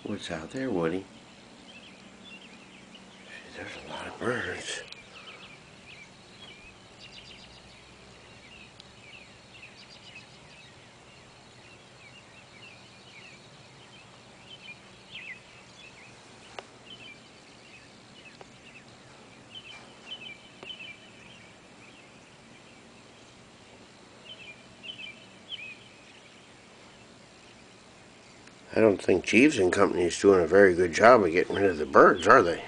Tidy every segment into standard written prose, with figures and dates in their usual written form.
What's out there, Woody? There's a lot of birds. I don't think Jeeves and Company is doing a very good job of getting rid of the birds, are they?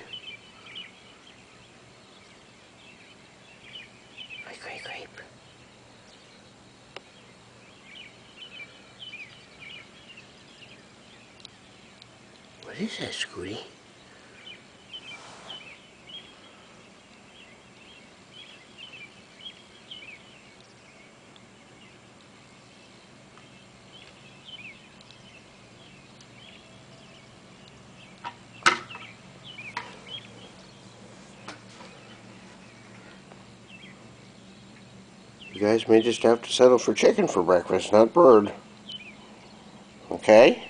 Creep, creep. What is that, Scooty? You guys may just have to settle for chicken for breakfast, not bird. Okay?